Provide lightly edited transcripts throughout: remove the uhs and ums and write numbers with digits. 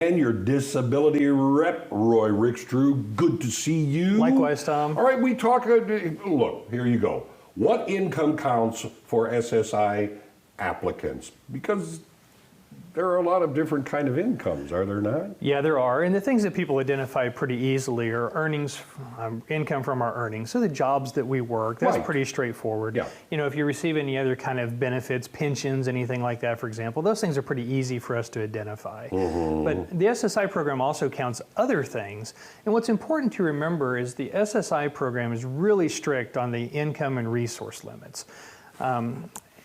And your disability rep, Roy Rickstrew. Good to see you. Likewise, Tom. All right, we talk. Look, here you go. What income counts for SSI applicants? Because there are a lot of different kind of incomes, are there not? Yeah, there are. And the things that people identify pretty easily are earnings, income from our earnings. So the jobs that we work, that's Right. pretty straightforward. Yeah. You know, if you receive any other kind of benefits, pensions, anything like that, for example, those things are pretty easy for us to identify. But the SSI program also counts other things. And what's important to remember is the SSI program is really strict on the income and resource limits.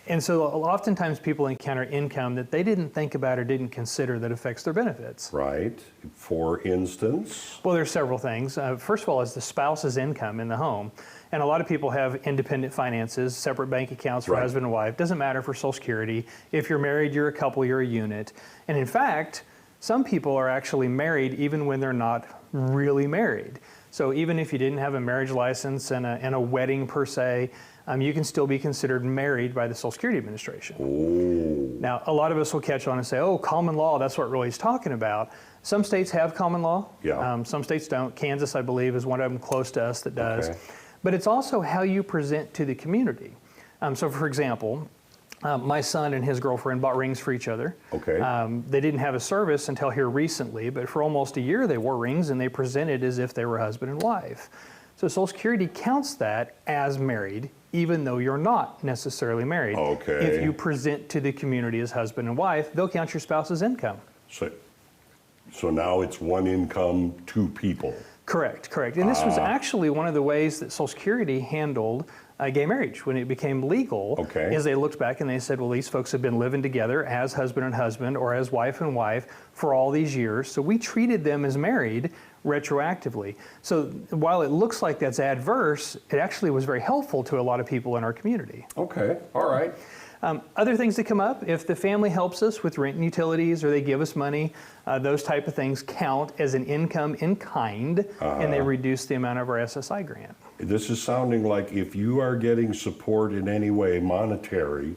And so oftentimes people encounter income that they didn't think about or didn't consider that affects their benefits. Right. For instance? Well, there's several things. First of all is the spouse's income in the home. And a lot of people have independent finances, separate bank accounts for Right. husband and wife. Doesn't matter for Social Security. If you're married, you're a couple, you're a unit. And in fact, some people are actually married even when they're not really married. So even if you didn't have a marriage license and a wedding per se, you can still be considered married by the Social Security Administration. Oh. Now, a lot of us will catch on and say, oh, common law, that's what Roy's talking about. Some states have common law. Yeah. Some states don't. Kansas, I believe, is one of them close to us that does. Okay. But it's also how you present to the community. So for example, my son and his girlfriend bought rings for each other. Okay. They didn't have a service until here recently, but for almost a year they wore rings and they presented as if they were husband and wife. So Social Security counts that as married, even though you're not necessarily married. Okay. If you present to the community as husband and wife, they'll count your spouse's income. So now it's one income, two people. Correct. And this was actually one of the ways that Social Security handled gay marriage when it became legal. Okay. Is they looked back and they said, well, these folks have been living together as husband and husband or as wife and wife for all these years. So we treated them as married retroactively. So while it looks like that's adverse, it actually was very helpful to a lot of people in our community. Okay, all right. Other things that come up, if the family helps us with rent and utilities or they give us money, those type of things count as an income in kind, and they reduce the amount of our SSI grant. This is sounding like if you are getting support in any way monetary,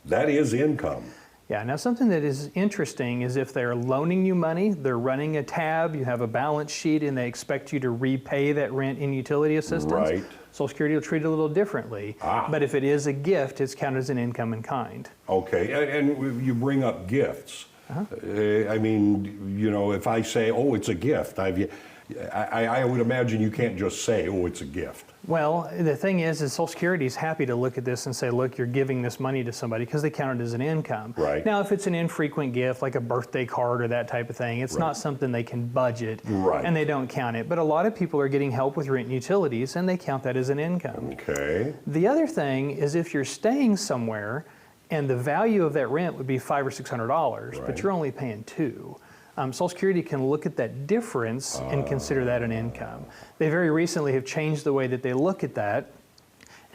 that is income. Yeah, now something that is interesting is if they're loaning you money, they're running a tab, you have a balance sheet, and they expect you to repay that rent and utility assistance. Right. Social Security will treat it a little differently. But if it is a gift, it's counted as an income in kind. Okay, and you bring up gifts. I mean, you know, if I say, oh, it's a gift, I would imagine you can't just say, oh, it's a gift. Well, the thing is Social Security is happy to look at this and say, look, you're giving this money to somebody because they count it as an income. Right. Now, if it's an infrequent gift, like a birthday card or that type of thing, it's not something they can budget, and they don't count it. But a lot of people are getting help with rent and utilities, and they count that as an income. Okay. The other thing is if you're staying somewhere and the value of that rent would be $500 or $600, but you're only paying $200. Social Security can look at that difference and consider that an income. They very recently have changed the way that they look at that.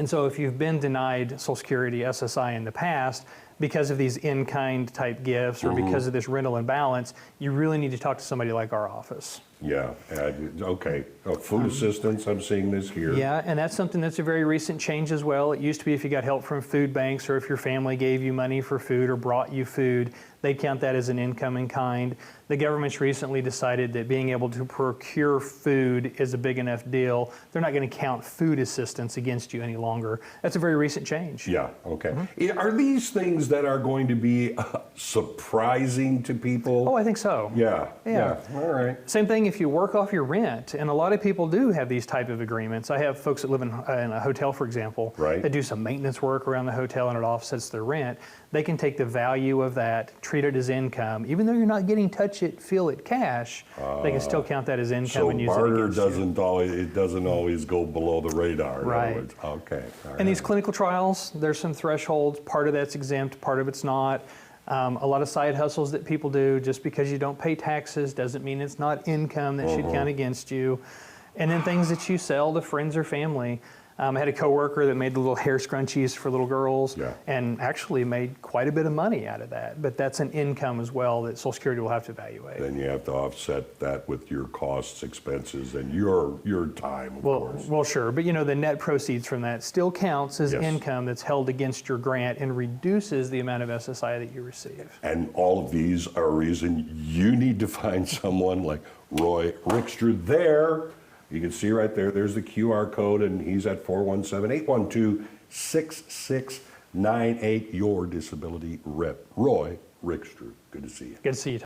And so if you've been denied Social Security SSI in the past because of these in-kind type gifts or because of this rental imbalance, you really need to talk to somebody like our office. Yeah, okay. Food assistance, I'm seeing this here. Yeah, and that's something that's a very recent change as well. It used to be if you got help from food banks or if your family gave you money for food or brought you food, they'd count that as an income in kind. The government's recently decided that being able to procure food is a big enough deal. They're not going to count food assistance against you any longer. That's a very recent change. Yeah, okay. Are these things that are going to be surprising to people? Oh, I think so. Yeah, all right. Same thing if you work off your rent, and a lot of people do have these type of agreements. I have folks that live in a hotel, for example, that do some maintenance work around the hotel and it offsets their rent. They can take the value of that, treat it as income, even though you're not getting touch it, feel it cash, they can still count that as income and use it against you. doesn't always go below the radar. Right. Okay. All right. And these clinical trials, there's some thresholds. Part of that's exempt, part of it's not. A lot of side hustles that people do, just because you don't pay taxes doesn't mean it's not income that should count against you. And then things that you sell to friends or family. I had a coworker that made the little hair scrunchies for little girls, Yeah. and actually made quite a bit of money out of that. But that's an income as well that Social Security will have to evaluate. Then you have to offset that with your costs, expenses, and your time, of course. Well, sure, but the net proceeds from that still counts as Yes. income that's held against your grant and reduces the amount of SSI that you receive. And all of these are a reason you need to find someone like Roy Rickster there. You can see right there, there's the QR code, and he's at 417-812-6698, your disability rep. Roy Rickster, good to see you. Good to see you.